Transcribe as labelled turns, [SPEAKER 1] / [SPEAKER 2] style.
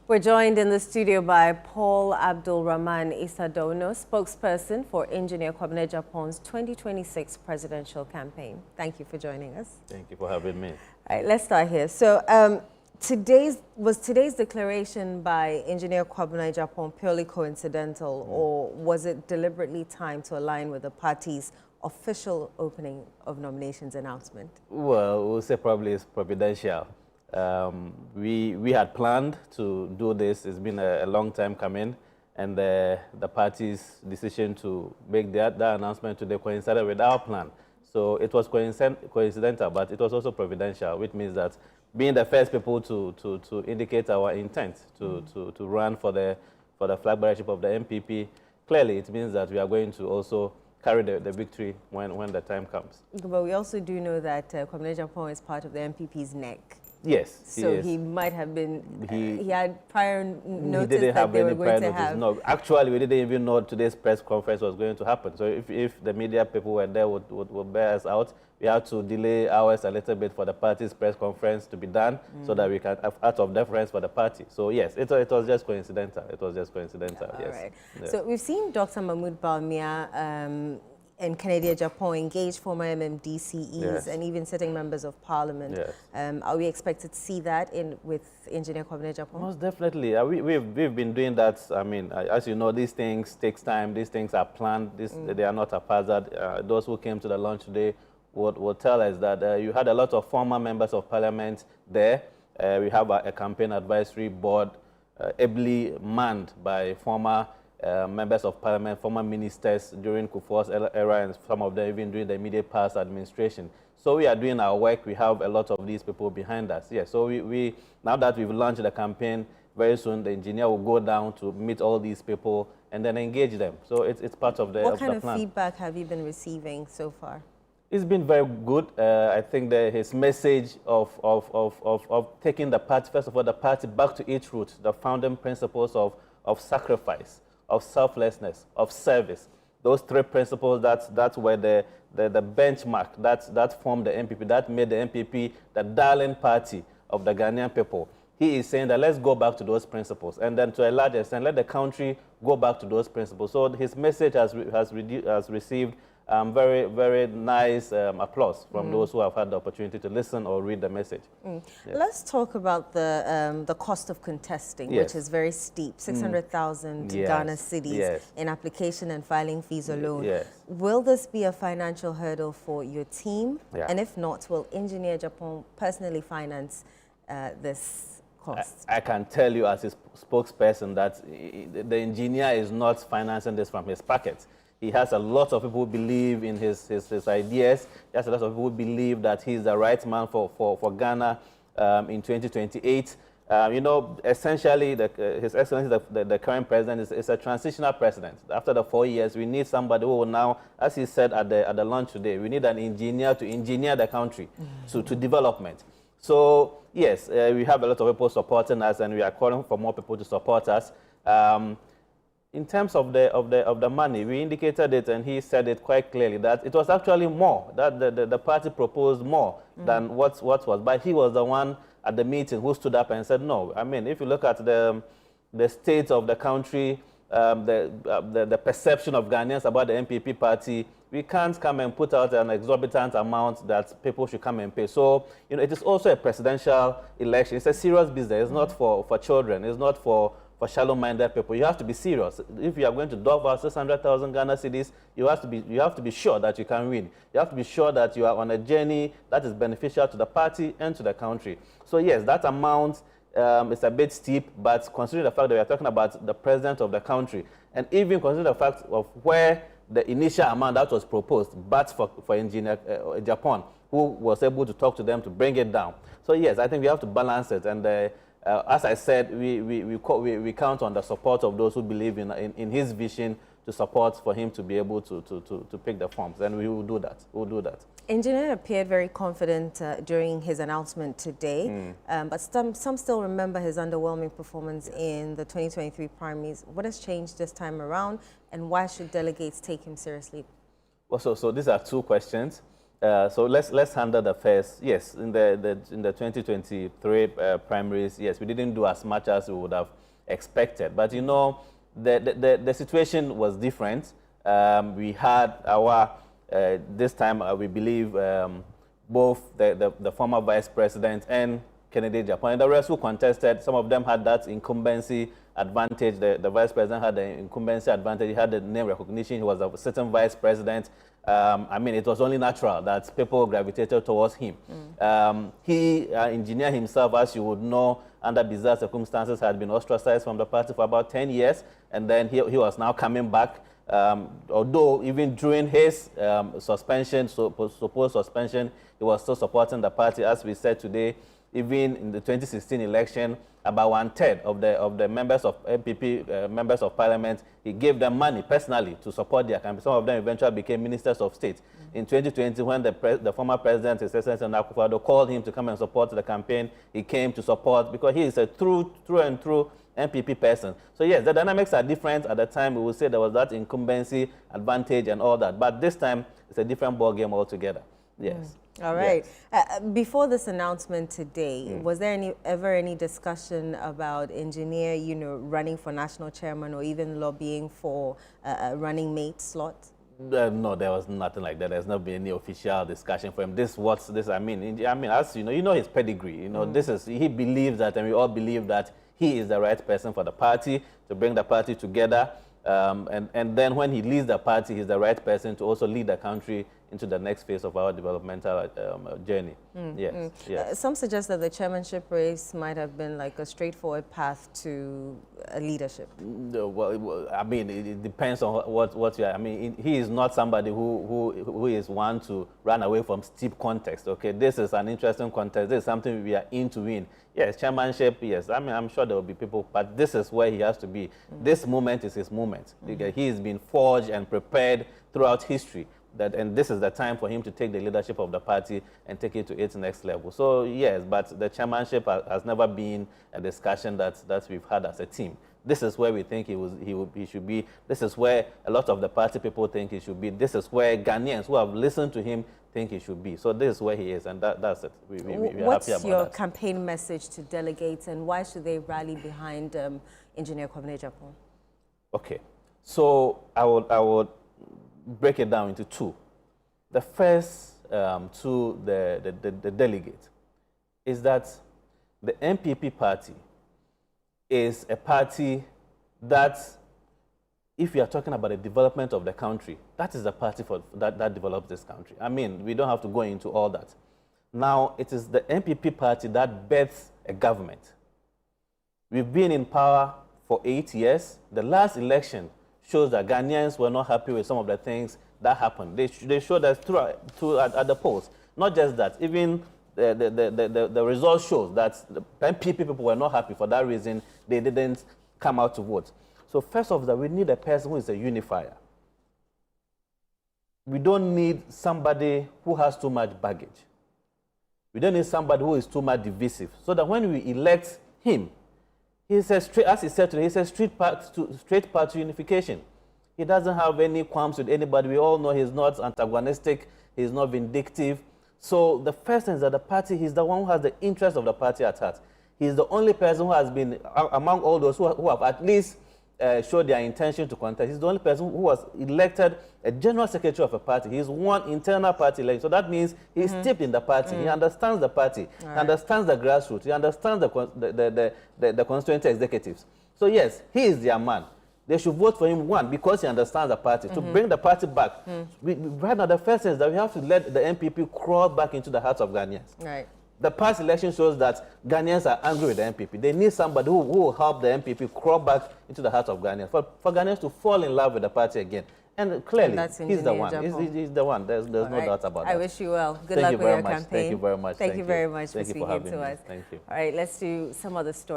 [SPEAKER 1] We're joined in the studio by Paul Abdul Rahman Isadono, spokesperson for Engineer Kwabena Agyepong's 2026 presidential campaign. Thank you for joining us.
[SPEAKER 2] Thank you for having me.
[SPEAKER 1] All right, let's start here. So today's declaration by Engineer Kwabena Agyepong purely coincidental, or was it deliberately timed to align with the party's official opening of nominations announcement?
[SPEAKER 2] Well, we'll say probably it's providential. We had planned to do this. It's been a long time coming, and the party's decision to make that announcement today coincided with our plan. So it was coincidental, but it was also providential, which means that being the first people to indicate our intent to run for the flag bearership of the NPP, clearly it means that we are going to also carry the victory when the time comes.
[SPEAKER 1] But we also do know that Kwabena Agyepong is part of the NPP's neck.
[SPEAKER 2] Yes,
[SPEAKER 1] so he might have been, he had prior notice that they were going to have.
[SPEAKER 2] No, actually, we didn't even know today's press conference was going to happen. So if the media people were there would bear us out, we had to delay hours a little bit for the party's press conference to be done so that we can have out of deference for the party. So yes, it was just coincidental. It was just coincidental, yes.
[SPEAKER 1] Right.
[SPEAKER 2] Yes.
[SPEAKER 1] So we've seen Dr. Mahmoud Bawumia and Kennedy Agyepong engage former MMDCEs and even sitting members of parliament.
[SPEAKER 2] Yes.
[SPEAKER 1] Are we expected to see that with Engineer Kwabena Agyepong?
[SPEAKER 2] Most definitely. We've been doing that. I mean, as you know, these things take time. These things are planned. They are not haphazard. Those who came to the launch today would tell us that you had a lot of former members of parliament there. We have a campaign advisory board ably manned by former members of parliament, former ministers during Kufuor's era, and some of them even during the immediate past administration. So we are doing our work. We have a lot of these people behind us. Yeah, so we now that we've launched the campaign, very soon the engineer will go down to meet all these people and then engage them. So it's part of the plan.
[SPEAKER 1] What kind of feedback have you been receiving so far? It's
[SPEAKER 2] been very good. I think his message of taking the party, first of all, the party back to its roots, the founding principles of sacrifice, of selflessness, of service. Those three principles, that's where the benchmark, that formed the NPP, that made the NPP the darling party of the Ghanaian people. He is saying that let's go back to those principles, and then to a large extent, let the country go back to those principles. So his message has received very, very nice applause from those who have had the opportunity to listen or read the message. Yes.
[SPEAKER 1] Let's talk about the cost of contesting, which is very steep, 600,000 Ghana cedis in application and filing fees alone. Will this be a financial hurdle for your team? And if not, will Engineer Agyepong personally finance this cost?
[SPEAKER 2] I can tell you as his spokesperson that the engineer is not financing this from his pocket. He has a lot of people who believe in his ideas. He has a lot of people who believe that he's the right man for Ghana in 2028. You know, essentially, His Excellency, the current president, is a transitional president. After the 4 years, we need somebody who will now, as he said at the launch today, we need an engineer to engineer the country to development. So, yes, we have a lot of people supporting us, and we are calling for more people to support us. In terms of the money, we indicated it, and he said it quite clearly that it was actually more, that the party proposed more than what was. But he was the one at the meeting who stood up and said no. I mean, if you look at the state of the country, the perception of Ghanaians about the NPP party, we can't come and put out an exorbitant amount that people should come and pay. So, you know, it is also a presidential election. It's a serious business. It's not for children. It's not for shallow-minded people. You have to be serious. If you are going to dog out 600,000 Ghana cedis, you have to be sure that you can win. You have to be sure that you are on a journey that is beneficial to the party and to the country. So yes, that amount is a bit steep, but considering the fact that we are talking about the president of the country, and even considering the fact of where the initial amount that was proposed, but for Engineer Agyepong, who was able to talk to them to bring it down. So yes, I think we have to balance it, and as I said, we count on the support of those who believe in his vision to support for him to be able to pick the forms, and we will do that. We'll do that.
[SPEAKER 1] Engineer appeared very confident during his announcement today, but some still remember his underwhelming performance in the 2023 primaries. What has changed this time around, and why should delegates take him seriously?
[SPEAKER 2] Well, so these are two questions. So let's handle the first. Yes, in the 2023 primaries, yes, we didn't do as much as we would have expected. But you know, the situation was different. We had our this time we believe both the former vice president and Kennedy Agyepong, and the rest who contested, some of them had that incumbency advantage. The vice president had the incumbency advantage. He had the name recognition. He was a certain vice president. I mean, it was only natural that people gravitated towards him. He, engineer himself, as you would know, under bizarre circumstances, had been ostracized from the party for about 10 years, and then he was now coming back. Although even during his suspension, supposed suspension, he was still supporting the party. As we said today, even in the 2016 election, about 1/3 of the members of NPP, members of parliament, he gave them money personally to support their campaign. Some of them eventually became ministers of state. In 2020, when the former president, His Excellency Akufo-Addo, called him to come and support the campaign, he came to support because he is a through and through NPP person. So yes, the dynamics are different. At the time, we would say there was that incumbency advantage and all that. But this time, it's a different ballgame altogether. Yes.
[SPEAKER 1] All right. Yes. Before this announcement today, was there ever any discussion about engineer, running for national chairman or even lobbying for a running mate slot?
[SPEAKER 2] No, there was nothing like that. There's not been any official discussion for him. I mean, as you know his pedigree. He believes that, and we all believe that he is the right person for the party to bring the party together. And then when he leads the party, he's the right person to also lead the country into the next phase of our developmental journey. Yes. Yes.
[SPEAKER 1] Some suggest that the chairmanship race might have been like a straightforward path to leadership.
[SPEAKER 2] Well, I mean, it depends on what you are. I mean, he is not somebody who is one to run away from steep context. Okay, this is an interesting contest. This is something we are in to win. Yes, chairmanship, yes. I mean, I'm sure there will be people, but this is where he has to be. This moment is his moment. He has been forged and prepared throughout history. And this is the time for him to take the leadership of the party and take it to its next level. So yes, but the chairmanship has never been a discussion that we've had as a team. This is where we think he should be. This is where a lot of the party people think he should be. This is where Ghanaians who have listened to him think he should be. So this is where he is, and that's it. We're happy about that.
[SPEAKER 1] What's your campaign message to delegates, and why should they rally behind Engineer Kwabena Agyepong?
[SPEAKER 2] Okay, so I would break it down into two. The first to the delegate is that the NPP party is a party that, if you are talking about the development of the country, that is the party that develops this country. I mean, we don't have to go into all that. Now, it is the NPP party that births a government. We've been in power for 8 years. The last election shows that Ghanaians were not happy with some of the things that happened. They showed us through at the polls. Not just that, even the results shows that the NPP people were not happy. For that reason, they didn't come out to vote. So first of all, we need a person who is a unifier. We don't need somebody who has too much baggage. We don't need somebody who is too much divisive. So that when we elect him, he's a straight, as he said today, he's a straight path to unification. He doesn't have any qualms with anybody. We all know he's not antagonistic. He's not vindictive. So the first thing is that the party, he's the one who has the interest of the party at heart. He's the only person who has been, among all those who have at least showed their intention to contest. He's the only person who was elected a general secretary of a party. He's won internal party election. So that means he's steeped in the party. He understands the party. He understands the grassroots. He understands the constituent executives. So yes, he is their man. They should vote for him, one, because he understands the party, to bring the party back. Right now, the first thing is that we have to let the NPP crawl back into the hearts of Ghanaians.
[SPEAKER 1] Right.
[SPEAKER 2] The past election shows that Ghanaians are angry with the NPP. They need somebody who will help the NPP crawl back into the hearts of Ghanaians, for Ghanaians to fall in love with the party again. And clearly, he's the one. He's the one. There's no doubt about that.
[SPEAKER 1] I wish you well. Good luck with your campaign.
[SPEAKER 2] Thank you very much.
[SPEAKER 1] Thank you very much for
[SPEAKER 2] speaking
[SPEAKER 1] to us.
[SPEAKER 2] Thank you.
[SPEAKER 1] All right, let's do some other stories.